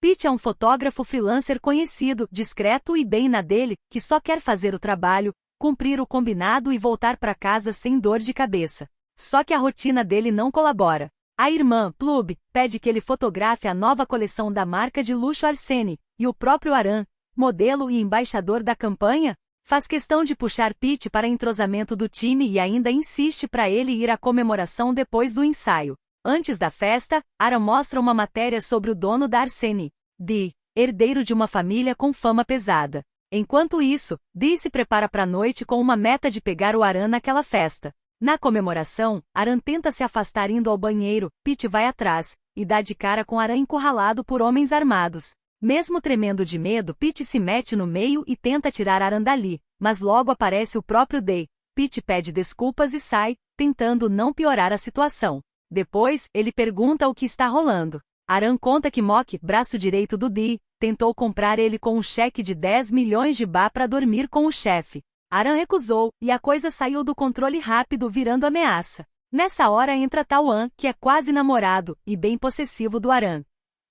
Pete é um fotógrafo freelancer conhecido, discreto e bem na dele, que só quer fazer o trabalho, cumprir o combinado e voltar para casa sem dor de cabeça. Só que a rotina dele não colabora. A irmã, Plub, pede que ele fotografe a nova coleção da marca de luxo Arsene, e o próprio Aran, modelo e embaixador da campanha, faz questão de puxar Pete para entrosamento do time e ainda insiste para ele ir à comemoração depois do ensaio. Antes da festa, Aran mostra uma matéria sobre o dono da Arsene, Dee, herdeiro de uma família com fama pesada. Enquanto isso, Dee se prepara para a noite com uma meta de pegar o Aran naquela festa. Na comemoração, Aran tenta se afastar indo ao banheiro, Pete vai atrás, e dá de cara com Aran encurralado por homens armados. Mesmo tremendo de medo, Pete se mete no meio e tenta tirar Aran dali, mas logo aparece o próprio Dee. Pete pede desculpas e sai, tentando não piorar a situação. Depois, ele pergunta o que está rolando. Aran conta que Mock, braço direito do Dee, tentou comprar ele com um cheque de 10 milhões de ba para dormir com o chefe. Aran recusou, e a coisa saiu do controle rápido virando ameaça. Nessa hora entra Tawan, que é quase namorado, e bem possessivo do Aran.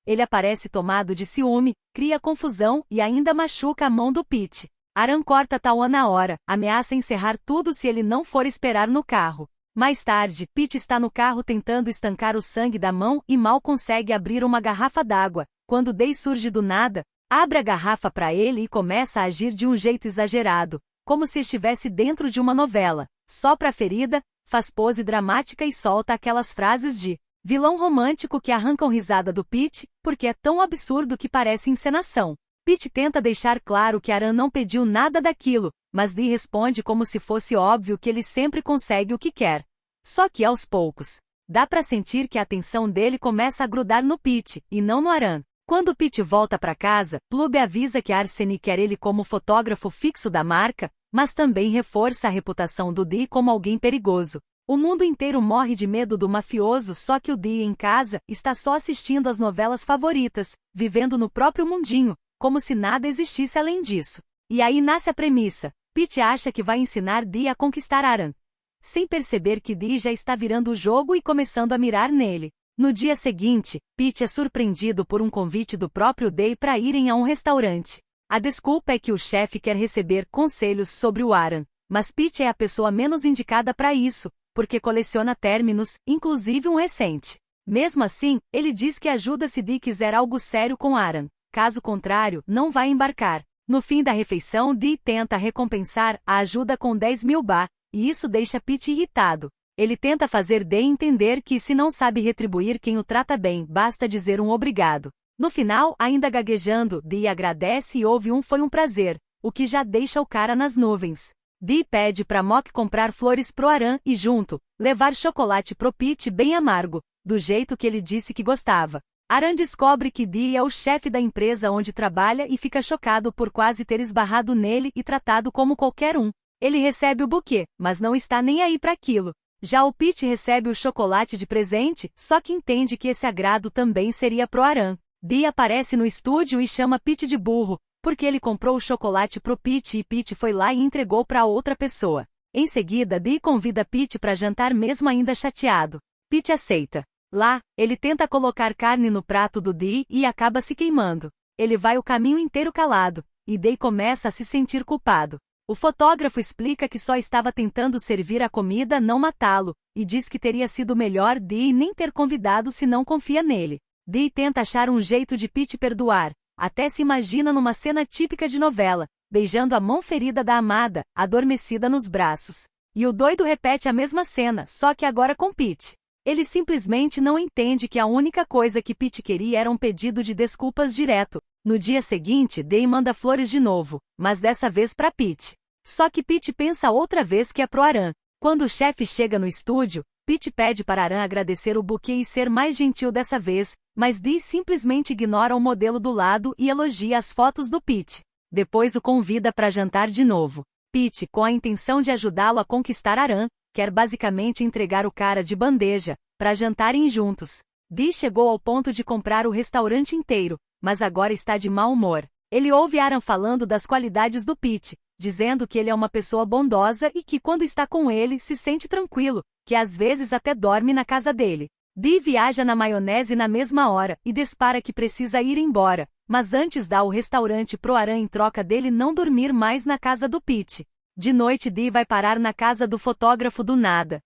Ele aparece tomado de ciúme, cria confusão e ainda machuca a mão do Pete. Aran corta Tawan na hora, ameaça encerrar tudo se ele não for esperar no carro. Mais tarde, Pete está no carro tentando estancar o sangue da mão e mal consegue abrir uma garrafa d'água, quando Dee surge do nada, abre a garrafa para ele e começa a agir de um jeito exagerado, como se estivesse dentro de uma novela. Sopra a ferida, faz pose dramática e solta aquelas frases de vilão romântico que arrancam risada do Pete, porque é tão absurdo que parece encenação. Pete tenta deixar claro que Aran não pediu nada daquilo, mas Dee responde como se fosse óbvio que ele sempre consegue o que quer. Só que aos poucos, dá pra sentir que a atenção dele começa a grudar no Pete, e não no Aran. Quando Pete volta para casa, Plub avisa que Arsene quer ele como fotógrafo fixo da marca, mas também reforça a reputação do Dee como alguém perigoso. O mundo inteiro morre de medo do mafioso, só que o Dee em casa está só assistindo as novelas favoritas, vivendo no próprio mundinho, como se nada existisse além disso. E aí nasce a premissa. Pete acha que vai ensinar Dee a conquistar Aran, sem perceber que Dee já está virando o jogo e começando a mirar nele. No dia seguinte, Pete é surpreendido por um convite do próprio Dee para irem a um restaurante. A desculpa é que o chefe quer receber conselhos sobre o Aran, mas Pete é a pessoa menos indicada para isso, porque coleciona términos, inclusive um recente. Mesmo assim, ele diz que ajuda se Dee quiser algo sério com Aran. Caso contrário, não vai embarcar. No fim da refeição, Dee tenta recompensar a ajuda com 10 mil ba, e isso deixa Pete irritado. Ele tenta fazer Dee entender que se não sabe retribuir quem o trata bem, basta dizer um obrigado. No final, ainda gaguejando, Dee agradece e ouve um foi um prazer, o que já deixa o cara nas nuvens. Dee pede pra Mock comprar flores pro Aran e junto, levar chocolate pro Pete bem amargo, do jeito que ele disse que gostava. Aran descobre que Dee é o chefe da empresa onde trabalha e fica chocado por quase ter esbarrado nele e tratado como qualquer um. Ele recebe o buquê, mas não está nem aí para aquilo. Já o Pete recebe o chocolate de presente, só que entende que esse agrado também seria pro Aran. Dee aparece no estúdio e chama Pete de burro, porque ele comprou o chocolate pro Pete e Pete foi lá e entregou para outra pessoa. Em seguida, Dee convida Pete para jantar mesmo ainda chateado. Pete aceita. Lá, ele tenta colocar carne no prato do Dee e acaba se queimando. Ele vai o caminho inteiro calado, e Dee começa a se sentir culpado. O fotógrafo explica que só estava tentando servir a comida, não matá-lo, e diz que teria sido melhor Dee nem ter convidado se não confia nele. Dee tenta achar um jeito de Pete perdoar, até se imagina numa cena típica de novela, beijando a mão ferida da amada, adormecida nos braços. E o doido repete a mesma cena, só que agora com Pete. Ele simplesmente não entende que a única coisa que Pete queria era um pedido de desculpas direto. No dia seguinte, Dee manda flores de novo, mas dessa vez para Pete. Só que Pete pensa outra vez que é pro Aran. Quando o chefe chega no estúdio, Pete pede para Aran agradecer o buquê e ser mais gentil dessa vez, mas Dee simplesmente ignora o modelo do lado e elogia as fotos do Pete. Depois o convida para jantar de novo. Pete, com a intenção de ajudá-lo a conquistar Aran, quer basicamente entregar o cara de bandeja, para jantarem juntos. Dee chegou ao ponto de comprar o restaurante inteiro, mas agora está de mau humor. Ele ouve Aran falando das qualidades do Pete, dizendo que ele é uma pessoa bondosa e que quando está com ele se sente tranquilo, que às vezes até dorme na casa dele. Dee viaja na maionese na mesma hora e dispara que precisa ir embora, mas antes dá o restaurante pro Aran em troca dele não dormir mais na casa do Pete. De noite Dee vai parar na casa do fotógrafo do nada,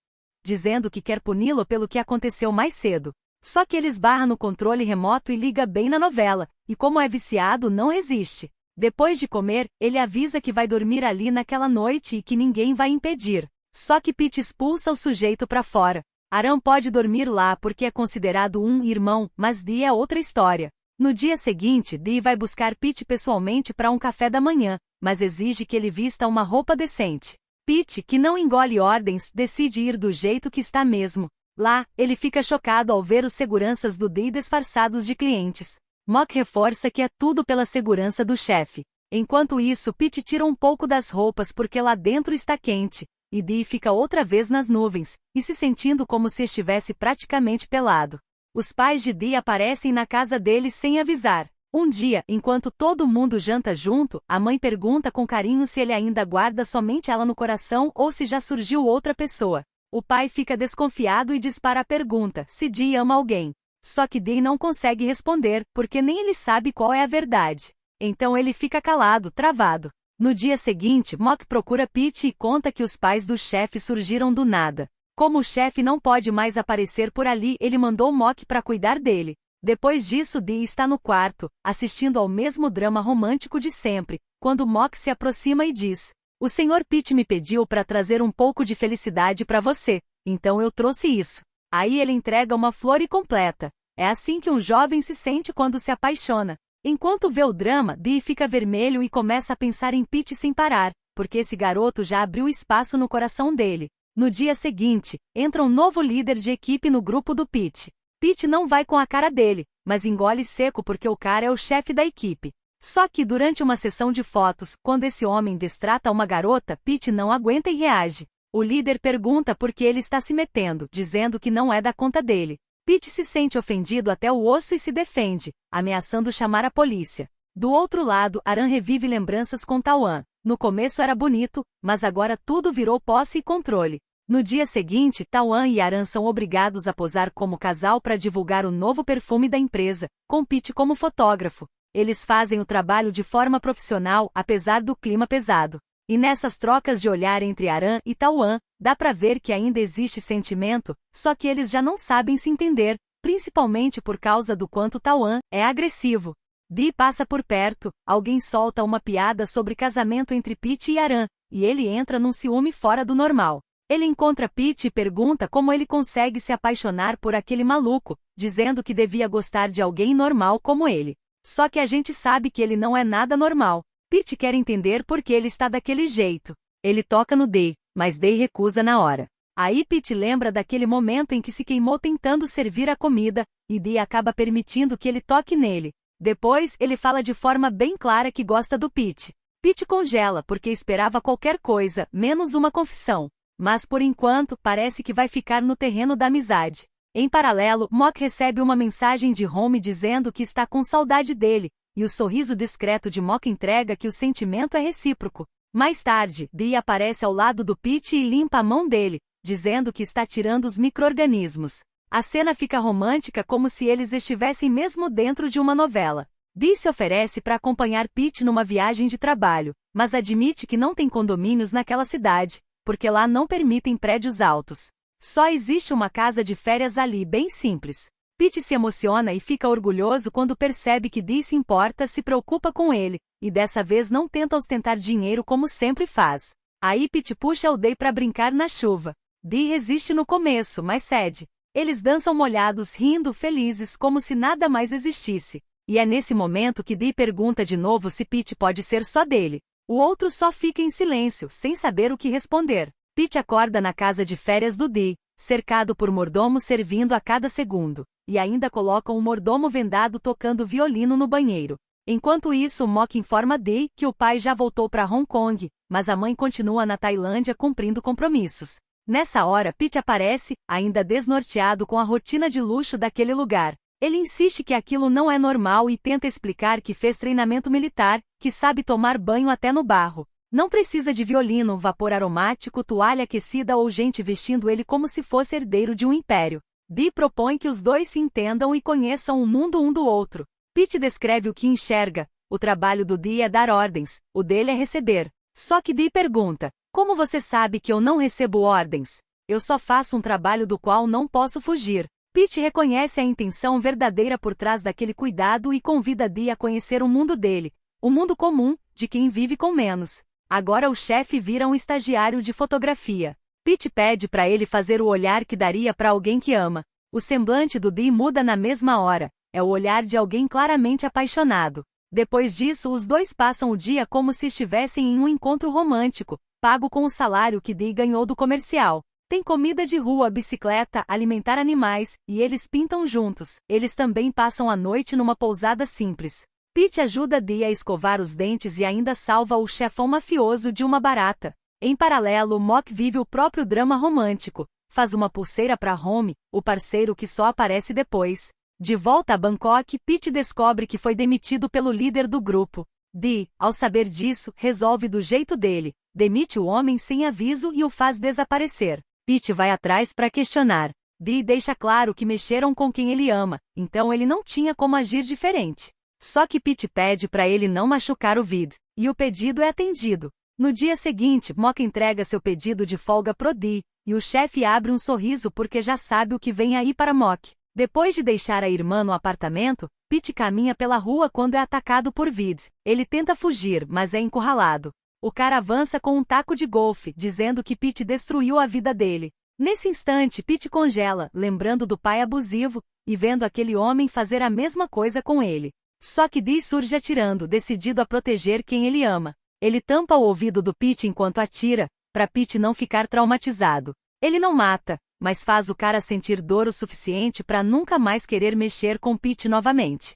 dizendo que quer puni-lo pelo que aconteceu mais cedo. Só que ele esbarra no controle remoto e liga bem na novela, e como é viciado não resiste. Depois de comer, ele avisa que vai dormir ali naquela noite e que ninguém vai impedir. Só que Pete expulsa o sujeito pra fora. Aran pode dormir lá porque é considerado um irmão, mas Dee é outra história. No dia seguinte, Dee vai buscar Pete pessoalmente para um café da manhã, mas exige que ele vista uma roupa decente. Pete, que não engole ordens, decide ir do jeito que está mesmo. Lá, ele fica chocado ao ver os seguranças do Dee disfarçados de clientes. Mock reforça que é tudo pela segurança do chefe. Enquanto isso, Pete tira um pouco das roupas porque lá dentro está quente, e Dee fica outra vez nas nuvens, e se sentindo como se estivesse praticamente pelado. Os pais de Dee aparecem na casa dele sem avisar. Um dia, enquanto todo mundo janta junto, a mãe pergunta com carinho se ele ainda guarda somente ela no coração ou se já surgiu outra pessoa. O pai fica desconfiado e dispara a pergunta se Dee ama alguém. Só que Dee não consegue responder, porque nem ele sabe qual é a verdade. Então ele fica calado, travado. No dia seguinte, Mock procura Pete e conta que os pais do chefe surgiram do nada. Como o chefe não pode mais aparecer por ali, ele mandou Mock para cuidar dele. Depois disso, Dee está no quarto, assistindo ao mesmo drama romântico de sempre, quando Mock se aproxima e diz: "O Sr. Pete me pediu para trazer um pouco de felicidade para você, então eu trouxe isso." Aí ele entrega uma flor e completa: "É assim que um jovem se sente quando se apaixona." Enquanto vê o drama, Dee fica vermelho e começa a pensar em Pete sem parar, porque esse garoto já abriu espaço no coração dele. No dia seguinte, entra um novo líder de equipe no grupo do Pete. Pete não vai com a cara dele, mas engole seco porque o cara é o chefe da equipe. Só que durante uma sessão de fotos, quando esse homem destrata uma garota, Pete não aguenta e reage. O líder pergunta por que ele está se metendo, dizendo que não é da conta dele. Pete se sente ofendido até o osso e se defende, ameaçando chamar a polícia. Do outro lado, Aran revive lembranças com Tawan. No começo era bonito, mas agora tudo virou posse e controle. No dia seguinte, Tawan e Aran são obrigados a posar como casal para divulgar o novo perfume da empresa, com Pete como fotógrafo. Eles fazem o trabalho de forma profissional, apesar do clima pesado. E nessas trocas de olhar entre Aran e Tawan, dá pra ver que ainda existe sentimento, só que eles já não sabem se entender, principalmente por causa do quanto Tawan é agressivo. Dee passa por perto, alguém solta uma piada sobre casamento entre Pete e Aran, e ele entra num ciúme fora do normal. Ele encontra Pete e pergunta como ele consegue se apaixonar por aquele maluco, dizendo que devia gostar de alguém normal como ele. Só que a gente sabe que ele não é nada normal. Pete quer entender por que ele está daquele jeito. Ele toca no Dee, mas Dee recusa na hora. Aí Pete lembra daquele momento em que se queimou tentando servir a comida, e Dee acaba permitindo que ele toque nele. Depois, ele fala de forma bem clara que gosta do Pete. Pete congela porque esperava qualquer coisa, menos uma confissão. Mas por enquanto, parece que vai ficar no terreno da amizade. Em paralelo, Mock recebe uma mensagem de Home dizendo que está com saudade dele, e o sorriso discreto de Mock entrega que o sentimento é recíproco. Mais tarde, Dee aparece ao lado do Pete e limpa a mão dele, dizendo que está tirando os micro-organismos. A cena fica romântica como se eles estivessem mesmo dentro de uma novela. Dee se oferece para acompanhar Pete numa viagem de trabalho, mas admite que não tem condomínios naquela cidade, porque lá não permitem prédios altos. Só existe uma casa de férias ali bem simples. Pete se emociona e fica orgulhoso quando percebe que Dee se importa, se preocupa com ele, e dessa vez não tenta ostentar dinheiro como sempre faz. Aí Pete puxa o Dee para brincar na chuva. Dee resiste no começo, mas cede. Eles dançam molhados rindo, felizes, como se nada mais existisse. E é nesse momento que Dee pergunta de novo se Pete pode ser só dele. O outro só fica em silêncio, sem saber o que responder. Pete acorda na casa de férias do Dee, cercado por mordomos servindo a cada segundo. E ainda colocam um mordomo vendado tocando violino no banheiro. Enquanto isso, Mock informa Dee que o pai já voltou para Hong Kong, mas a mãe continua na Tailândia cumprindo compromissos. Nessa hora, Pete aparece, ainda desnorteado com a rotina de luxo daquele lugar. Ele insiste que aquilo não é normal e tenta explicar que fez treinamento militar, que sabe tomar banho até no barro. Não precisa de violino, vapor aromático, toalha aquecida ou gente vestindo ele como se fosse herdeiro de um império. Dee propõe que os dois se entendam e conheçam o mundo um do outro. Pete descreve o que enxerga. O trabalho do Dee é dar ordens, o dele é receber. Só que Dee pergunta: como você sabe que eu não recebo ordens? Eu só faço um trabalho do qual não posso fugir. Pete reconhece a intenção verdadeira por trás daquele cuidado e convida Dee a conhecer o mundo dele, o mundo comum, de quem vive com menos. Agora o chefe vira um estagiário de fotografia. Pete pede para ele fazer o olhar que daria para alguém que ama. O semblante do Dee muda na mesma hora. É o olhar de alguém claramente apaixonado. Depois disso, os dois passam o dia como se estivessem em um encontro romântico, pago com o salário que Dee ganhou do comercial. Tem comida de rua, bicicleta, alimentar animais, e eles pintam juntos. Eles também passam a noite numa pousada simples. Pete ajuda Dee a escovar os dentes e ainda salva o chefão mafioso de uma barata. Em paralelo, Mock vive o próprio drama romântico. Faz uma pulseira para Home, o parceiro que só aparece depois. De volta a Bangkok, Pete descobre que foi demitido pelo líder do grupo. Dee, ao saber disso, resolve do jeito dele. Demite o homem sem aviso e o faz desaparecer. Pete vai atrás para questionar. Dee deixa claro que mexeram com quem ele ama, então ele não tinha como agir diferente. Só que Pete pede para ele não machucar o Vid, e o pedido é atendido. No dia seguinte, Mock entrega seu pedido de folga pro Dee, e o chefe abre um sorriso porque já sabe o que vem aí para Mock. Depois de deixar a irmã no apartamento, Pete caminha pela rua quando é atacado por Vid. Ele tenta fugir, mas é encurralado. O cara avança com um taco de golfe, dizendo que Pete destruiu a vida dele. Nesse instante, Pete congela, lembrando do pai abusivo, e vendo aquele homem fazer a mesma coisa com ele. Só que Dee surge atirando, decidido a proteger quem ele ama. Ele tampa o ouvido do Pete enquanto atira, para Pete não ficar traumatizado. Ele não mata, mas faz o cara sentir dor o suficiente para nunca mais querer mexer com Pete novamente.